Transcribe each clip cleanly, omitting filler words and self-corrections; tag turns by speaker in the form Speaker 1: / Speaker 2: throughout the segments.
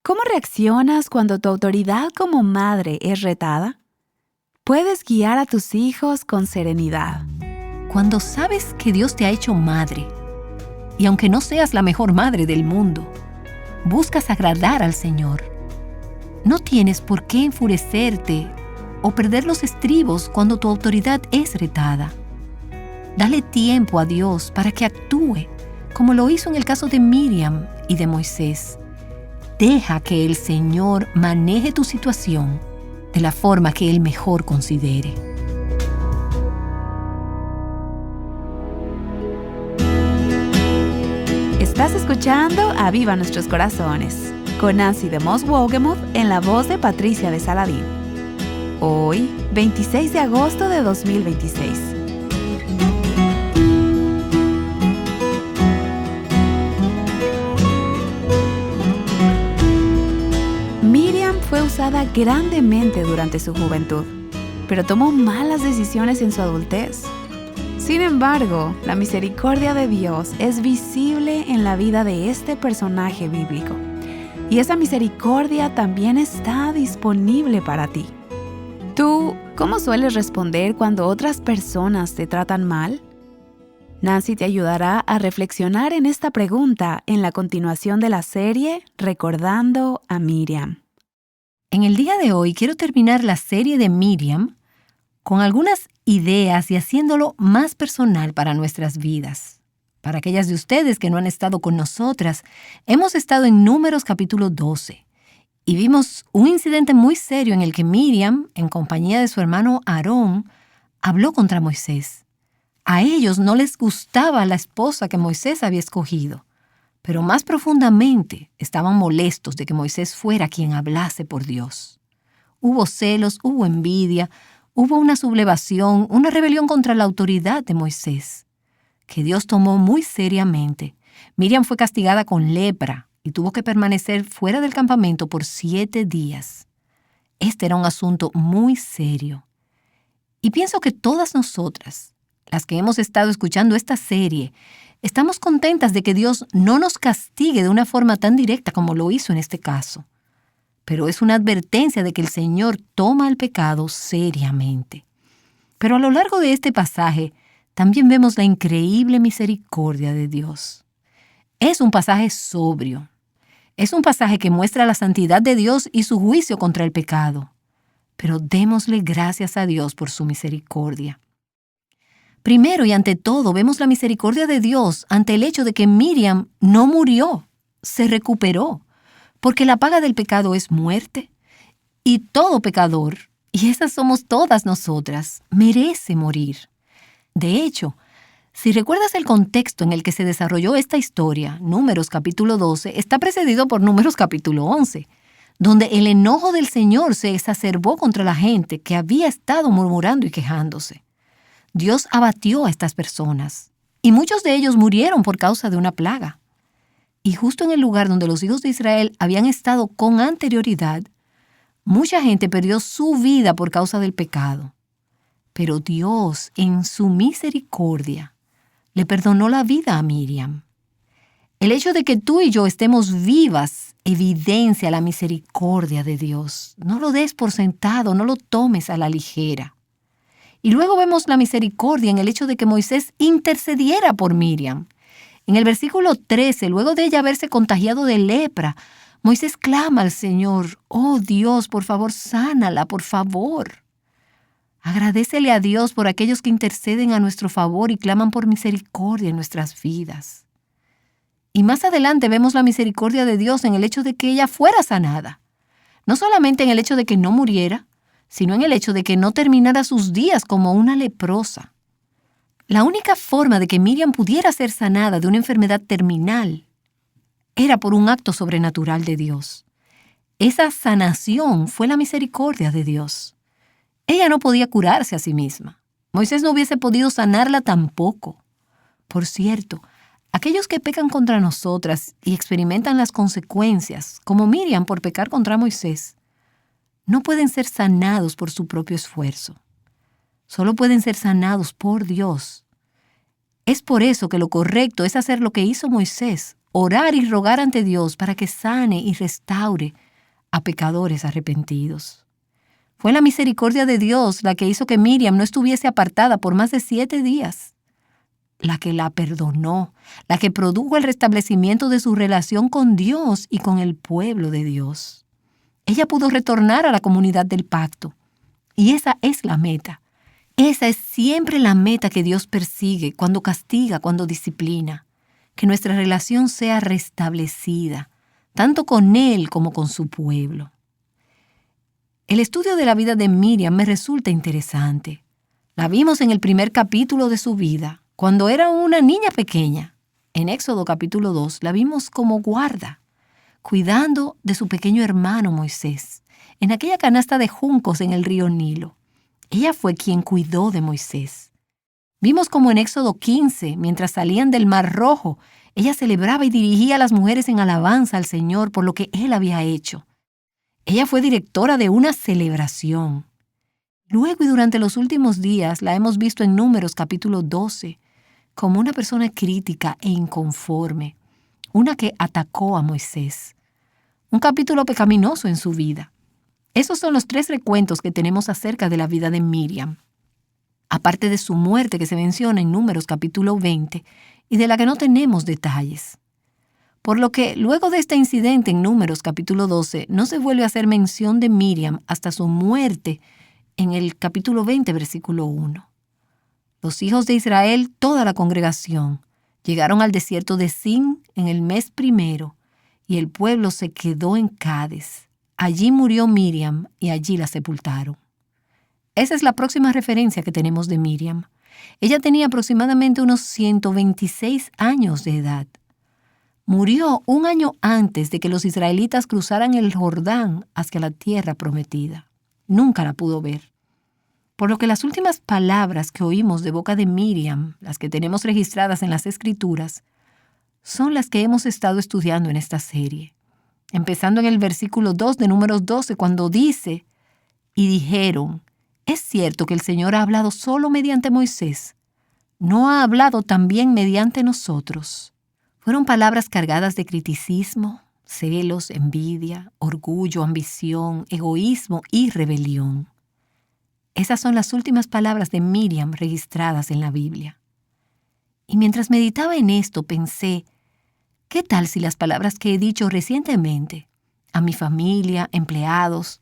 Speaker 1: ¿Cómo reaccionas cuando tu autoridad como madre es retada? Puedes guiar a tus hijos con serenidad.
Speaker 2: Cuando sabes que Dios te ha hecho madre, y aunque no seas la mejor madre del mundo, buscas agradar al Señor. No tienes por qué enfurecerte o perder los estribos cuando tu autoridad es retada. Dale tiempo a Dios para que actúe, como lo hizo en el caso de Miriam y de Moisés. Deja que el Señor maneje tu situación de la forma que Él mejor considere.
Speaker 1: Estás escuchando Aviva Nuestros Corazones, con Nancy de Moss Wogemuth en la voz de Patricia de Saladín. Hoy, 26 de agosto de 2026. Miriam fue usada grandemente durante su juventud, pero tomó malas decisiones en su adultez. Sin embargo, la misericordia de Dios es visible en la vida de este personaje bíblico, y esa misericordia también está disponible para ti. ¿Tú cómo sueles responder cuando otras personas te tratan mal? Nancy te ayudará a reflexionar en esta pregunta en la continuación de la serie Recordando a Miriam.
Speaker 2: En el día de hoy quiero terminar la serie de Miriam con algunas ideas y haciéndolo más personal para nuestras vidas. Para aquellas de ustedes que no han estado con nosotras, hemos estado en Números capítulo 12 y vimos un incidente muy serio en el que Miriam, en compañía de su hermano Aarón, habló contra Moisés. A ellos no les gustaba la esposa que Moisés había escogido, pero más profundamente estaban molestos de que Moisés fuera quien hablase por Dios. Hubo celos, hubo envidia, hubo una sublevación, una rebelión contra la autoridad de Moisés, que Dios tomó muy seriamente. Miriam fue castigada con lepra y tuvo que permanecer fuera del campamento por 7 días. Este era un asunto muy serio. Y pienso que todas nosotras, las que hemos estado escuchando esta serie, estamos contentas de que Dios no nos castigue de una forma tan directa como lo hizo en este caso. Pero es una advertencia de que el Señor toma el pecado seriamente. Pero a lo largo de este pasaje también vemos la increíble misericordia de Dios. Es un pasaje sobrio. Es un pasaje que muestra la santidad de Dios y su juicio contra el pecado. Pero démosle gracias a Dios por su misericordia. Primero y ante todo vemos la misericordia de Dios ante el hecho de que Miriam no murió, se recuperó. Porque la paga del pecado es muerte, y todo pecador, y esas somos todas nosotras, merece morir. De hecho, si recuerdas el contexto en el que se desarrolló esta historia, Números capítulo 12, está precedido por Números capítulo 11, donde el enojo del Señor se exacerbó contra la gente que había estado murmurando y quejándose. Dios abatió a estas personas, y muchos de ellos murieron por causa de una plaga. Y justo en el lugar donde los hijos de Israel habían estado con anterioridad, mucha gente perdió su vida por causa del pecado. Pero Dios, en su misericordia, le perdonó la vida a Miriam. El hecho de que tú y yo estemos vivas evidencia la misericordia de Dios. No lo des por sentado, no lo tomes a la ligera. Y luego vemos la misericordia en el hecho de que Moisés intercediera por Miriam. En el versículo 13, luego de ella haberse contagiado de lepra, Moisés clama al Señor: «Oh Dios, por favor, sánala, por favor». Agradécele a Dios por aquellos que interceden a nuestro favor y claman por misericordia en nuestras vidas. Y más adelante vemos la misericordia de Dios en el hecho de que ella fuera sanada. No solamente en el hecho de que no muriera, sino en el hecho de que no terminara sus días como una leprosa. La única forma de que Miriam pudiera ser sanada de una enfermedad terminal era por un acto sobrenatural de Dios. Esa sanación fue la misericordia de Dios. Ella no podía curarse a sí misma. Moisés no hubiese podido sanarla tampoco. Por cierto, aquellos que pecan contra nosotras y experimentan las consecuencias, como Miriam por pecar contra Moisés, no pueden ser sanados por su propio esfuerzo. Solo pueden ser sanados por Dios. Es por eso que lo correcto es hacer lo que hizo Moisés, orar y rogar ante Dios para que sane y restaure a pecadores arrepentidos. Fue la misericordia de Dios la que hizo que Miriam no estuviese apartada por más de 7 días. La que la perdonó, la que produjo el restablecimiento de su relación con Dios y con el pueblo de Dios. Ella pudo retornar a la comunidad del pacto. Y esa es la meta. Esa es siempre la meta que Dios persigue cuando castiga, cuando disciplina. Que nuestra relación sea restablecida, tanto con Él como con su pueblo. El estudio de la vida de Miriam me resulta interesante. La vimos en el primer capítulo de su vida, cuando era una niña pequeña. En Éxodo capítulo 2 la vimos como guarda, cuidando de su pequeño hermano Moisés, en aquella canasta de juncos en el río Nilo. Ella fue quien cuidó de Moisés. Vimos como en Éxodo 15, mientras salían del Mar Rojo, ella celebraba y dirigía a las mujeres en alabanza al Señor por lo que Él había hecho. Ella fue directora de una celebración. Luego y durante los últimos días la hemos visto en Números capítulo 12, como una persona crítica e inconforme, una que atacó a Moisés. Un capítulo pecaminoso en su vida. Esos son los 3 recuentos que tenemos acerca de la vida de Miriam. Aparte de su muerte que se menciona en Números capítulo 20 y de la que no tenemos detalles. Por lo que luego de este incidente en Números capítulo 12 no se vuelve a hacer mención de Miriam hasta su muerte en el capítulo 20 versículo 1. Los hijos de Israel, toda la congregación, llegaron al desierto de Zin en el mes primero y el pueblo se quedó en Cades. Allí murió Miriam y allí la sepultaron. Esa es la próxima referencia que tenemos de Miriam. Ella tenía aproximadamente unos 126 años de edad. Murió un año antes de que los israelitas cruzaran el Jordán hacia la tierra prometida. Nunca la pudo ver. Por lo que las últimas palabras que oímos de boca de Miriam, las que tenemos registradas en las Escrituras, son las que hemos estado estudiando en esta serie. Empezando en el versículo 2 de Números 12, cuando dice, y dijeron, ¿es cierto que el Señor ha hablado solo mediante Moisés? ¿No ha hablado también mediante nosotros? Fueron palabras cargadas de criticismo, celos, envidia, orgullo, ambición, egoísmo y rebelión. Esas son las últimas palabras de Miriam registradas en la Biblia. Y mientras meditaba en esto, pensé, ¿qué tal si las palabras que he dicho recientemente a mi familia, empleados,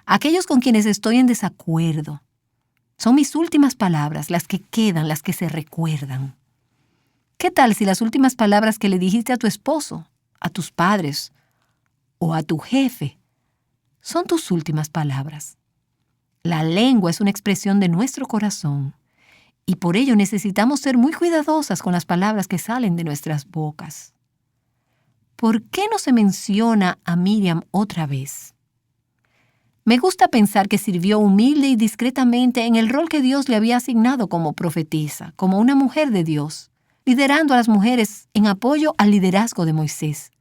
Speaker 2: a aquellos con quienes estoy en desacuerdo, son mis últimas palabras, las que quedan, las que se recuerdan? ¿Qué tal si las últimas palabras que le dijiste a tu esposo, a tus padres o a tu jefe son tus últimas palabras? La lengua es una expresión de nuestro corazón y por ello necesitamos ser muy cuidadosas con las palabras que salen de nuestras bocas. ¿Por qué no se menciona a Miriam otra vez? Me gusta pensar que sirvió humilde y discretamente en el rol que Dios le había asignado como profetisa, como una mujer de Dios, liderando a las mujeres en apoyo al liderazgo de Moisés,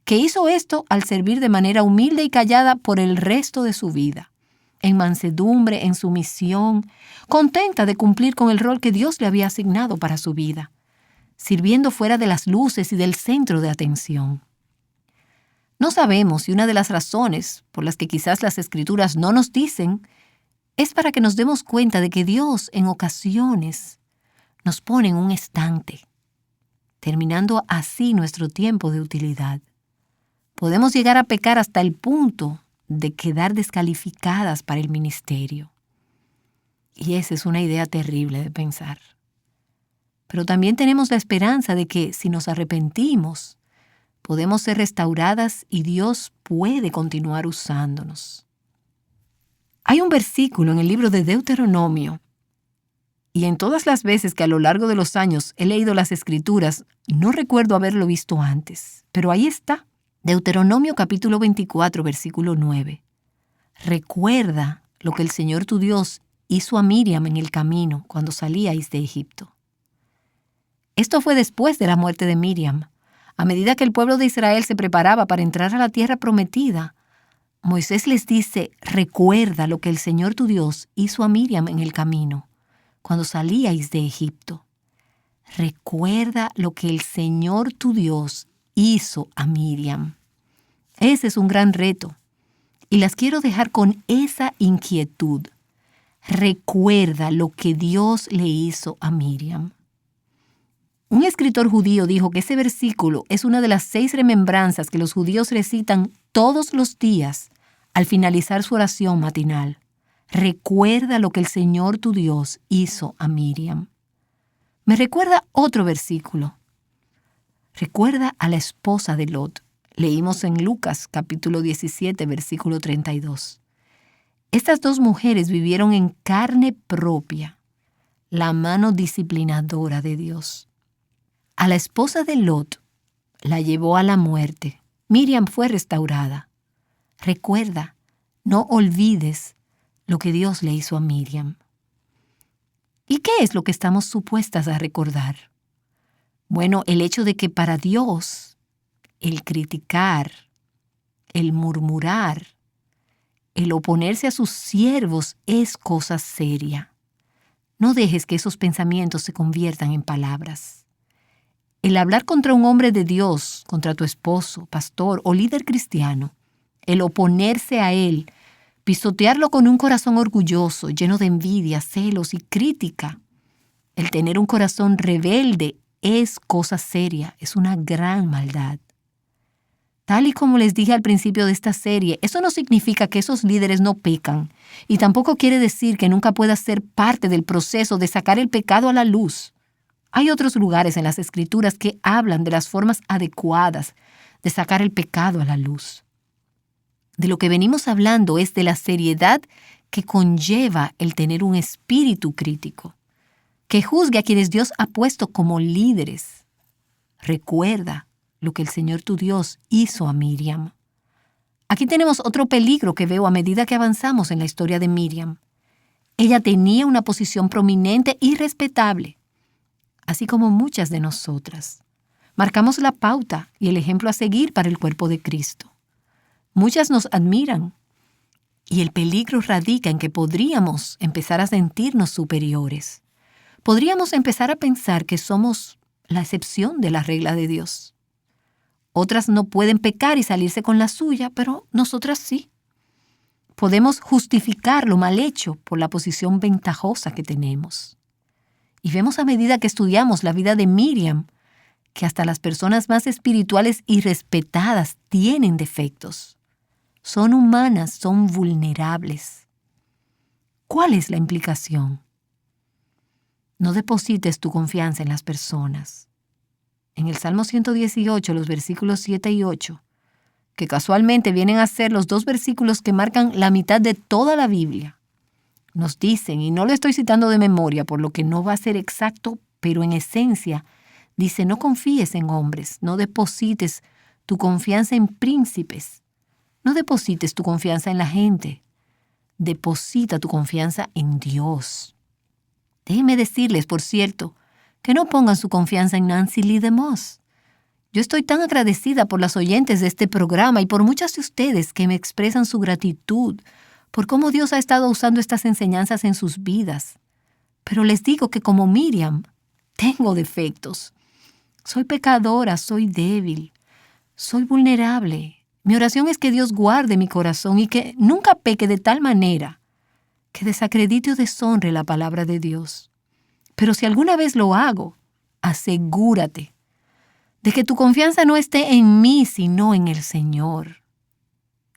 Speaker 2: que hizo esto al servir de manera humilde y callada por el resto de su vida, en mansedumbre, en sumisión, contenta de cumplir con el rol que Dios le había asignado para su vida, sirviendo fuera de las luces y del centro de atención. No sabemos si una de las razones por las que quizás las Escrituras no nos dicen es para que nos demos cuenta de que Dios en ocasiones nos pone en un estante, terminando así nuestro tiempo de utilidad. Podemos llegar a pecar hasta el punto de quedar descalificadas para el ministerio. Y esa es una idea terrible de pensar. Pero también tenemos la esperanza de que si nos arrepentimos, podemos ser restauradas y Dios puede continuar usándonos. Hay un versículo en el libro de Deuteronomio, y en todas las veces que a lo largo de los años he leído las Escrituras, no recuerdo haberlo visto antes, pero ahí está. Deuteronomio capítulo 24, versículo 9. Recuerda lo que el Señor tu Dios hizo a Miriam en el camino cuando salíais de Egipto. Esto fue después de la muerte de Miriam. A medida que el pueblo de Israel se preparaba para entrar a la tierra prometida, Moisés les dice, recuerda lo que el Señor tu Dios hizo a Miriam en el camino cuando salíais de Egipto. Recuerda lo que el Señor tu Dios hizo a Miriam. Ese es un gran reto. Y las quiero dejar con esa inquietud. Recuerda lo que Dios le hizo a Miriam. Un escritor judío dijo que ese versículo es una de las 6 remembranzas que los judíos recitan todos los días al finalizar su oración matinal. Recuerda lo que el Señor tu Dios hizo a Miriam. Me recuerda otro versículo. Recuerda a la esposa de Lot. Leímos en Lucas capítulo 17, versículo 32. Estas 2 mujeres vivieron en carne propia la mano disciplinadora de Dios. A la esposa de Lot la llevó a la muerte. Miriam fue restaurada. Recuerda, no olvides lo que Dios le hizo a Miriam. ¿Y qué es lo que estamos supuestas a recordar? Bueno, el hecho de que para Dios el criticar, el murmurar, el oponerse a sus siervos es cosa seria. No dejes que esos pensamientos se conviertan en palabras. El hablar contra un hombre de Dios, contra tu esposo, pastor o líder cristiano, el oponerse a él, pisotearlo con un corazón orgulloso, lleno de envidia, celos y crítica, el tener un corazón rebelde es cosa seria, es una gran maldad. Tal y como les dije al principio de esta serie, eso no significa que esos líderes no pecan y tampoco quiere decir que nunca pueda ser parte del proceso de sacar el pecado a la luz. Hay otros lugares en las Escrituras que hablan de las formas adecuadas de sacar el pecado a la luz. De lo que venimos hablando es de la seriedad que conlleva el tener un espíritu crítico, que juzgue a quienes Dios ha puesto como líderes. Recuerda lo que el Señor tu Dios hizo a Miriam. Aquí tenemos otro peligro que veo a medida que avanzamos en la historia de Miriam. Ella tenía una posición prominente y respetable, así como muchas de nosotras. Marcamos la pauta y el ejemplo a seguir para el cuerpo de Cristo. Muchas nos admiran y el peligro radica en que podríamos empezar a sentirnos superiores. Podríamos empezar a pensar que somos la excepción de la regla de Dios. Otras no pueden pecar y salirse con la suya, pero nosotras sí. Podemos justificar lo mal hecho por la posición ventajosa que tenemos. Y vemos a medida que estudiamos la vida de Miriam que hasta las personas más espirituales y respetadas tienen defectos. Son humanas, son vulnerables. ¿Cuál es la implicación? No deposites tu confianza en las personas. En el Salmo 118, los versículos 7 y 8, que casualmente vienen a ser los 2 versículos que marcan la mitad de toda la Biblia, nos dicen, y no lo estoy citando de memoria, por lo que no va a ser exacto, pero en esencia, dice, no confíes en hombres, no deposites tu confianza en príncipes, no deposites tu confianza en la gente, deposita tu confianza en Dios. Déjenme decirles, por cierto, que no pongan su confianza en Nancy Lee DeMoss. Yo estoy tan agradecida por las oyentes de este programa y por muchas de ustedes que me expresan su gratitud por cómo Dios ha estado usando estas enseñanzas en sus vidas. Pero les digo que como Miriam, tengo defectos. Soy pecadora, soy débil, soy vulnerable. Mi oración es que Dios guarde mi corazón y que nunca peque de tal manera que desacredite o deshonre la palabra de Dios. Pero si alguna vez lo hago, asegúrate de que tu confianza no esté en mí, sino en el Señor.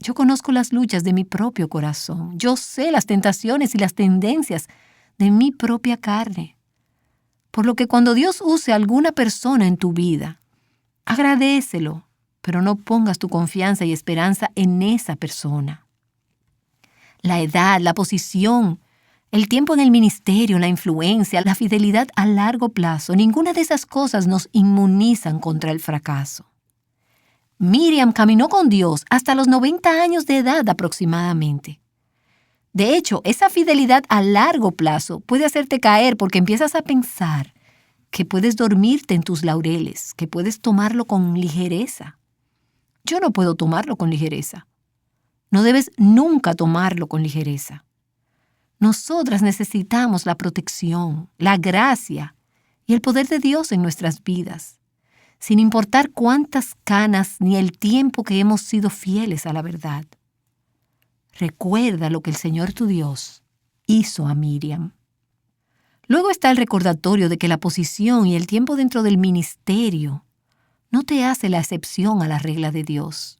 Speaker 2: Yo conozco las luchas de mi propio corazón. Yo sé las tentaciones y las tendencias de mi propia carne. Por lo que cuando Dios use a alguna persona en tu vida, agradécelo, pero no pongas tu confianza y esperanza en esa persona. La edad, la posición, el tiempo en el ministerio, la influencia, la fidelidad a largo plazo, ninguna de esas cosas nos inmunizan contra el fracaso. Miriam caminó con Dios hasta los 90 años de edad aproximadamente. De hecho, esa fidelidad a largo plazo puede hacerte caer porque empiezas a pensar que puedes dormirte en tus laureles, que puedes tomarlo con ligereza. Yo no puedo tomarlo con ligereza. No debes nunca tomarlo con ligereza. Nosotras necesitamos la protección, la gracia y el poder de Dios en nuestras vidas. sin importar cuántas canas ni el tiempo que hemos sido fieles a la verdad. Recuerda lo que el Señor tu Dios hizo a Miriam. Luego está el recordatorio de que la posición y el tiempo dentro del ministerio no te hace la excepción a la regla de Dios.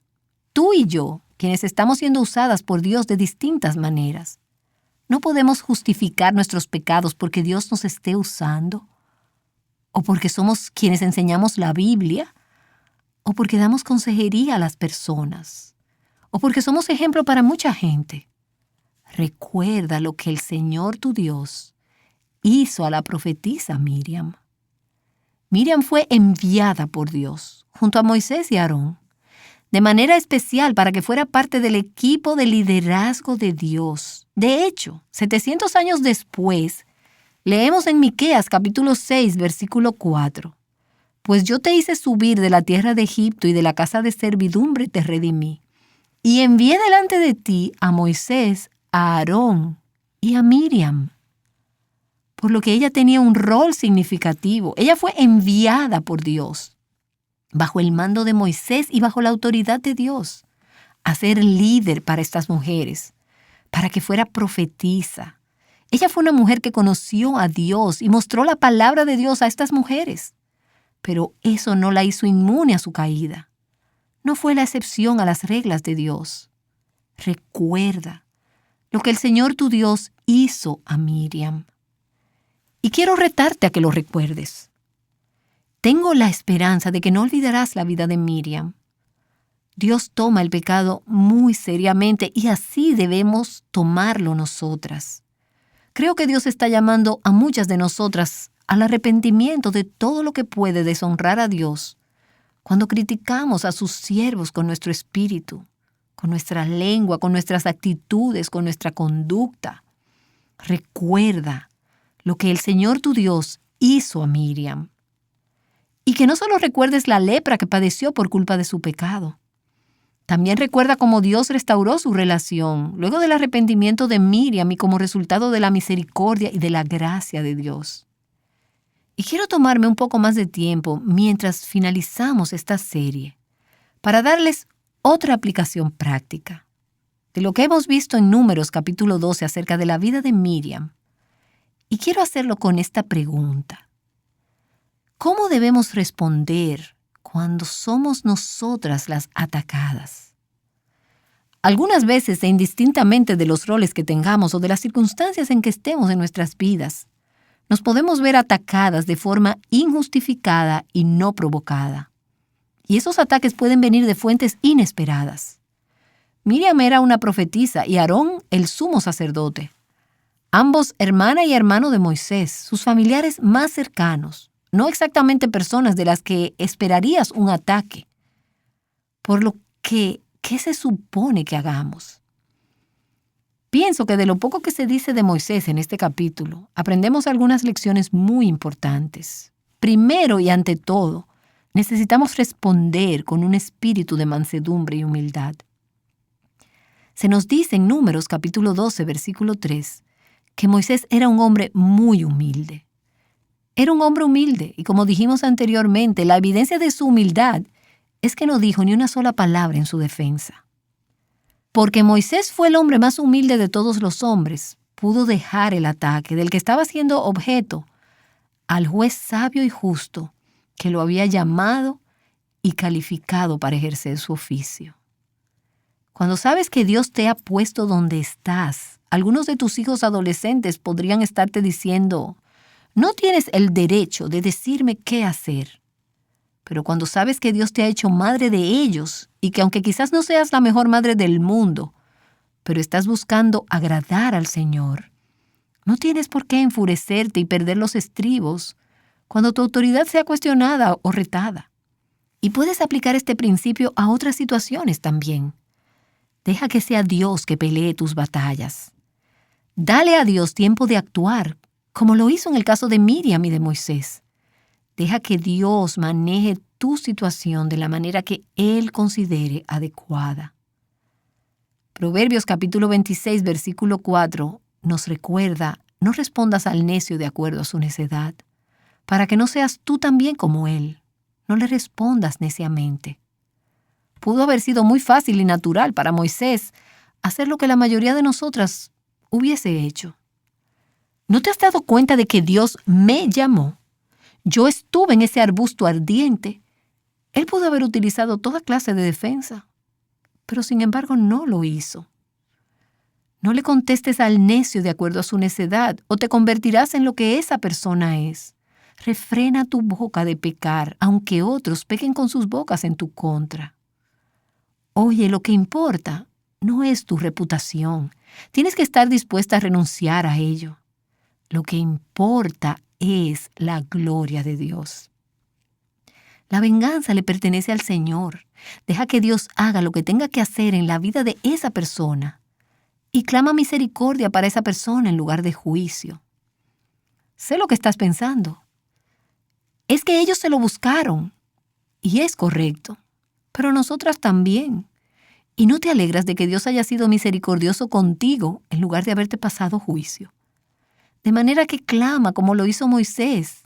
Speaker 2: Tú y yo, quienes estamos siendo usadas por Dios de distintas maneras, no podemos justificar nuestros pecados porque Dios nos esté usando, o porque somos quienes enseñamos la Biblia, o porque damos consejería a las personas, o porque somos ejemplo para mucha gente. Recuerda lo que el Señor tu Dios hizo a la profetisa Miriam. Miriam fue enviada por Dios, junto a Moisés y Aarón, de manera especial para que fuera parte del equipo de liderazgo de Dios. De hecho, 700 años después, leemos en Miqueas capítulo 6, versículo 4. Pues yo te hice subir de la tierra de Egipto y de la casa de servidumbre te redimí. Y envié delante de ti a Moisés, a Aarón y a Miriam. Por lo que ella tenía un rol significativo. Ella fue enviada por Dios, bajo el mando de Moisés y bajo la autoridad de Dios, a ser líder para estas mujeres, para que fuera profetisa. Ella fue una mujer que conoció a Dios y mostró la palabra de Dios a estas mujeres. Pero eso no la hizo inmune a su caída. No fue la excepción a las reglas de Dios. Recuerda lo que el Señor tu Dios hizo a Miriam. Y quiero retarte a que lo recuerdes. Tengo la esperanza de que no olvidarás la vida de Miriam. Dios toma el pecado muy seriamente y así debemos tomarlo nosotras. Creo que Dios está llamando a muchas de nosotras al arrepentimiento de todo lo que puede deshonrar a Dios cuando criticamos a sus siervos con nuestro espíritu, con nuestra lengua, con nuestras actitudes, con nuestra conducta. Recuerda lo que el Señor tu Dios hizo a Miriam. Y que no solo recuerdes la lepra que padeció por culpa de su pecado. También recuerda cómo Dios restauró su relación luego del arrepentimiento de Miriam y como resultado de la misericordia y de la gracia de Dios. Y quiero tomarme un poco más de tiempo mientras finalizamos esta serie para darles otra aplicación práctica de lo que hemos visto en Números capítulo 12 acerca de la vida de Miriam. Y quiero hacerlo con esta pregunta. ¿Cómo debemos responder cuando somos nosotras las atacadas? Algunas veces, e indistintamente de los roles que tengamos o de las circunstancias en que estemos en nuestras vidas, nos podemos ver atacadas de forma injustificada y no provocada. Y esos ataques pueden venir de fuentes inesperadas. Miriam era una profetisa y Aarón el sumo sacerdote. Ambos hermana y hermano de Moisés, sus familiares más cercanos. No exactamente personas de las que esperarías un ataque. Por lo que, ¿qué se supone que hagamos? Pienso que de lo poco que se dice de Moisés en este capítulo, aprendemos algunas lecciones muy importantes. Primero y ante todo, necesitamos responder con un espíritu de mansedumbre y humildad. Se nos dice en Números capítulo 12, versículo 3, que Moisés era un hombre muy humilde. Era un hombre humilde y como dijimos anteriormente, la evidencia de su humildad es que no dijo ni una sola palabra en su defensa. Porque Moisés fue el hombre más humilde de todos los hombres, pudo dejar el ataque del que estaba siendo objeto al juez sabio y justo que lo había llamado y calificado para ejercer su oficio. Cuando sabes que Dios te ha puesto donde estás, algunos de tus hijos adolescentes podrían estarte diciendo: no tienes el derecho de decirme qué hacer. Pero cuando sabes que Dios te ha hecho madre de ellos y que aunque quizás no seas la mejor madre del mundo, pero estás buscando agradar al Señor, no tienes por qué enfurecerte y perder los estribos cuando tu autoridad sea cuestionada o retada. Y puedes aplicar este principio a otras situaciones también. Deja que sea Dios que pelee tus batallas. Dale a Dios tiempo de actuar, como lo hizo en el caso de Miriam y de Moisés. Deja que Dios maneje tu situación de la manera que Él considere adecuada. Proverbios capítulo 26, versículo 4 nos recuerda: no respondas al necio de acuerdo a su necedad, para que no seas tú también como él. No le respondas neciamente. Pudo haber sido muy fácil y natural para Moisés hacer lo que la mayoría de nosotras hubiese hecho. ¿No te has dado cuenta de que Dios me llamó? Yo estuve en ese arbusto ardiente. Él pudo haber utilizado toda clase de defensa, pero sin embargo no lo hizo. No le contestes al necio de acuerdo a su necedad, o te convertirás en lo que esa persona es. Refrena tu boca de pecar, aunque otros pequen con sus bocas en tu contra. Oye, lo que importa no es tu reputación. Tienes que estar dispuesta a renunciar a ello. Lo que importa es la gloria de Dios. La venganza le pertenece al Señor. Deja que Dios haga lo que tenga que hacer en la vida de esa persona y clama misericordia para esa persona en lugar de juicio. Sé lo que estás pensando. Es que ellos se lo buscaron y es correcto, pero nosotras también. ¿Y no te alegras de que Dios haya sido misericordioso contigo en lugar de haberte pasado juicio? De manera que clama como lo hizo Moisés.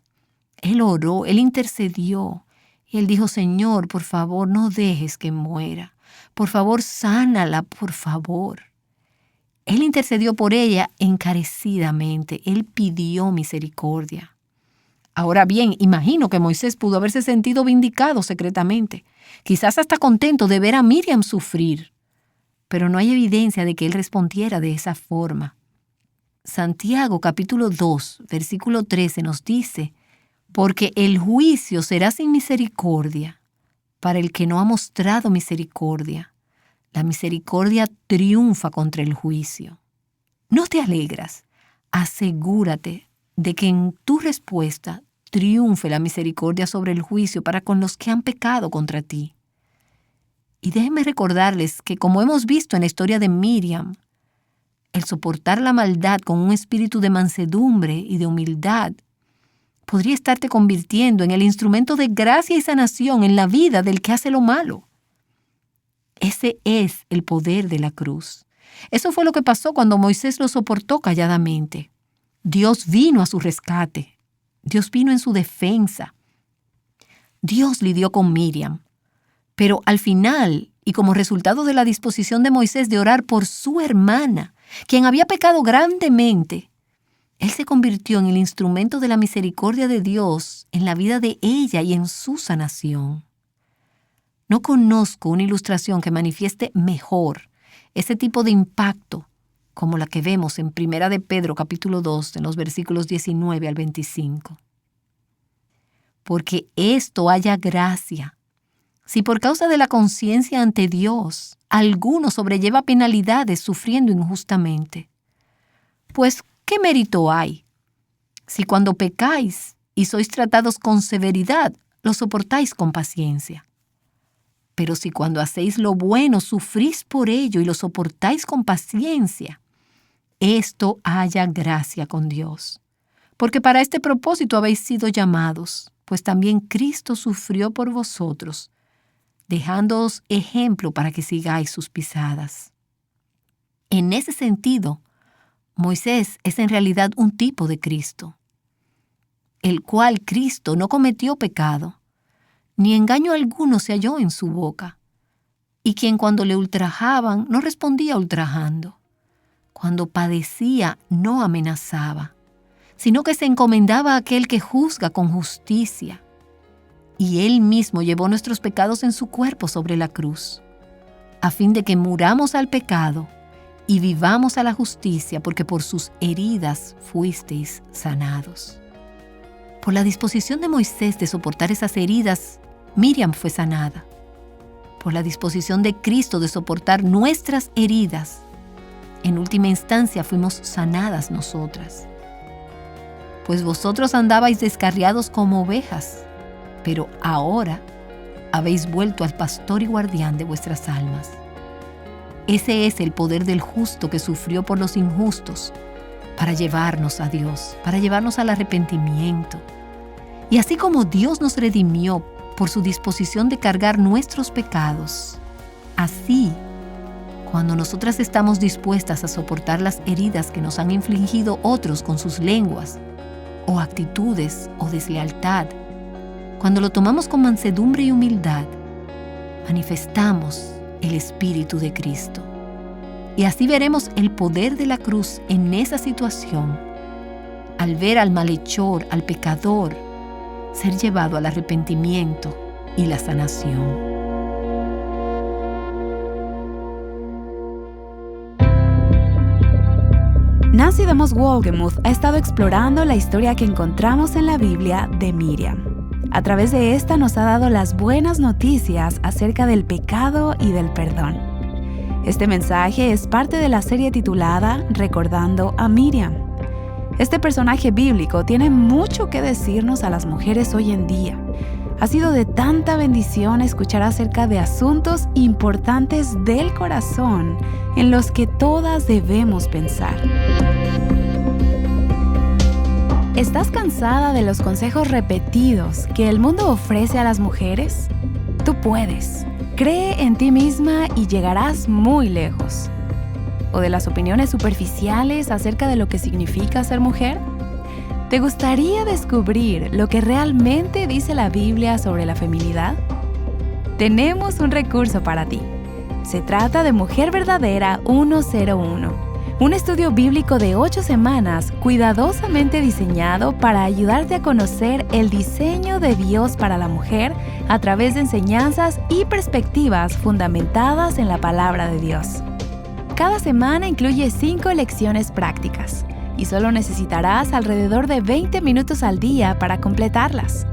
Speaker 2: Él oró, él intercedió. Y él dijo, Señor, por favor, no dejes que muera. Por favor, sánala, por favor. Él intercedió por ella encarecidamente. Él pidió misericordia. Ahora bien, imagino que Moisés pudo haberse sentido vindicado secretamente. Quizás hasta contento de ver a Miriam sufrir. Pero no hay evidencia de que él respondiera de esa forma. Santiago capítulo 2, versículo 13 nos dice, porque el juicio será sin misericordia para el que no ha mostrado misericordia. La misericordia triunfa contra el juicio. ¿No te alegras? Asegúrate de que en tu respuesta triunfe la misericordia sobre el juicio para con los que han pecado contra ti. Y déjenme recordarles que, como hemos visto en la historia de Miriam, el soportar la maldad con un espíritu de mansedumbre y de humildad podría estarte convirtiendo en el instrumento de gracia y sanación en la vida del que hace lo malo. Ese es el poder de la cruz. Eso fue lo que pasó cuando Moisés lo soportó calladamente. Dios vino a su rescate. Dios vino en su defensa. Dios lidió con Miriam. Pero al final, y como resultado de la disposición de Moisés de orar por su hermana, quien había pecado grandemente, él se convirtió en el instrumento de la misericordia de Dios en la vida de ella y en su sanación. No conozco una ilustración que manifieste mejor ese tipo de impacto como la que vemos en 1 de Pedro capítulo 2, en los versículos 19 al 25. Porque esto haya gracia. Si por causa de la conciencia ante Dios, alguno sobrelleva penalidades sufriendo injustamente, pues, ¿qué mérito hay? Si cuando pecáis y sois tratados con severidad, lo soportáis con paciencia. Pero si cuando hacéis lo bueno sufrís por ello y lo soportáis con paciencia, esto haya gracia con Dios. Porque para este propósito habéis sido llamados, pues también Cristo sufrió por vosotros, dejándoos ejemplo para que sigáis sus pisadas. En ese sentido, Moisés es en realidad un tipo de Cristo, el cual Cristo no cometió pecado, ni engaño alguno se halló en su boca, y quien cuando le ultrajaban no respondía ultrajando, cuando padecía no amenazaba, sino que se encomendaba a aquel que juzga con justicia, y él mismo llevó nuestros pecados en su cuerpo sobre la cruz, a fin de que muramos al pecado y vivamos a la justicia, porque por sus heridas fuisteis sanados. Por la disposición de Moisés de soportar esas heridas, Miriam fue sanada. Por la disposición de Cristo de soportar nuestras heridas, en última instancia fuimos sanadas nosotras. Pues vosotros andabais descarriados como ovejas, pero ahora habéis vuelto al pastor y guardián de vuestras almas. Ese es el poder del justo que sufrió por los injustos, para llevarnos a Dios, para llevarnos al arrepentimiento. Y así como Dios nos redimió por su disposición de cargar nuestros pecados, así, cuando nosotras estamos dispuestas a soportar las heridas que nos han infligido otros con sus lenguas, o actitudes, o deslealtad, Cuando lo tomamos con mansedumbre y humildad, manifestamos el Espíritu de Cristo. Y así veremos el poder de la cruz en esa situación, al ver al malhechor, al pecador, ser llevado al arrepentimiento y la sanación.
Speaker 1: Nancy DeMoss Wolgemuth ha estado explorando la historia que encontramos en la Biblia de Miriam. A través de esta nos ha dado las buenas noticias acerca del pecado y del perdón. Este mensaje es parte de la serie titulada Recordando a Miriam. Este personaje bíblico tiene mucho que decirnos a las mujeres hoy en día. Ha sido de tanta bendición escuchar acerca de asuntos importantes del corazón en los que todas debemos pensar. ¿Estás cansada de los consejos repetidos que el mundo ofrece a las mujeres? Tú puedes. Cree en ti misma y llegarás muy lejos. ¿O de las opiniones superficiales acerca de lo que significa ser mujer? ¿Te gustaría descubrir lo que realmente dice la Biblia sobre la feminidad? Tenemos un recurso para ti. Se trata de Mujer Verdadera 101. Un estudio bíblico de 8 semanas cuidadosamente diseñado para ayudarte a conocer el diseño de Dios para la mujer a través de enseñanzas y perspectivas fundamentadas en la palabra de Dios. Cada semana incluye 5 lecciones prácticas y solo necesitarás alrededor de 20 minutos al día para completarlas.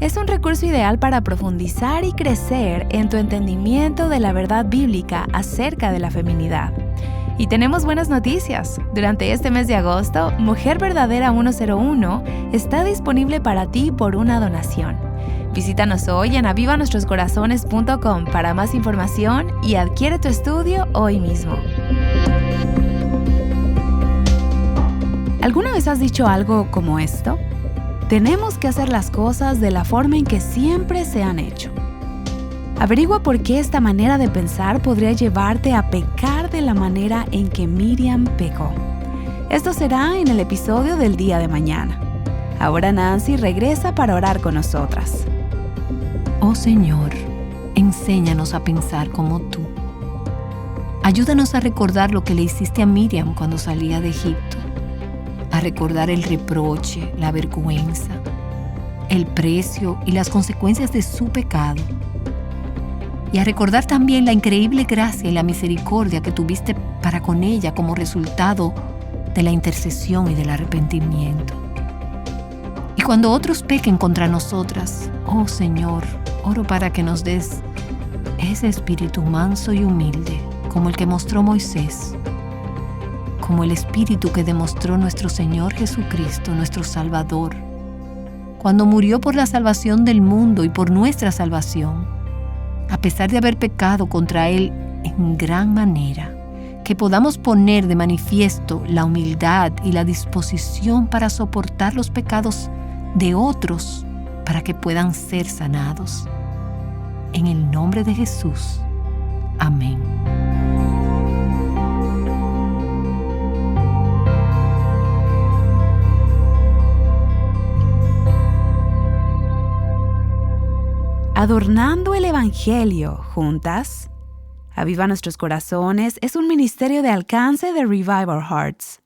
Speaker 1: Es un recurso ideal para profundizar y crecer en tu entendimiento de la verdad bíblica acerca de la feminidad. Y tenemos buenas noticias. Durante este mes de agosto, Mujer Verdadera 101 está disponible para ti por una donación. Visítanos hoy en avivanuestroscorazones.com para más información y adquiere tu estudio hoy mismo. ¿Alguna vez has dicho algo como esto? Tenemos que hacer las cosas de la forma en que siempre se han hecho. Averigua por qué esta manera de pensar podría llevarte a pecar de la manera en que Miriam pecó. Esto será en el episodio del día de mañana. Ahora Nancy regresa para orar con nosotras.
Speaker 2: Oh Señor, enséñanos a pensar como tú. Ayúdanos a recordar lo que le hiciste a Miriam cuando salía de Egipto. A recordar el reproche, la vergüenza, el precio y las consecuencias de su pecado. Y a recordar también la increíble gracia y la misericordia que tuviste para con ella como resultado de la intercesión y del arrepentimiento. Y cuando otros pequen contra nosotras, oh Señor, oro para que nos des ese espíritu manso y humilde, como el que mostró Moisés, como el espíritu que demostró nuestro Señor Jesucristo, nuestro Salvador, cuando murió por la salvación del mundo y por nuestra salvación. A pesar de haber pecado contra Él en gran manera, que podamos poner de manifiesto la humildad y la disposición para soportar los pecados de otros para que puedan ser sanados. En el nombre de Jesús. Amén.
Speaker 1: Adornando el Evangelio juntas. Aviva Nuestros Corazones es un ministerio de alcance de Revive Our Hearts.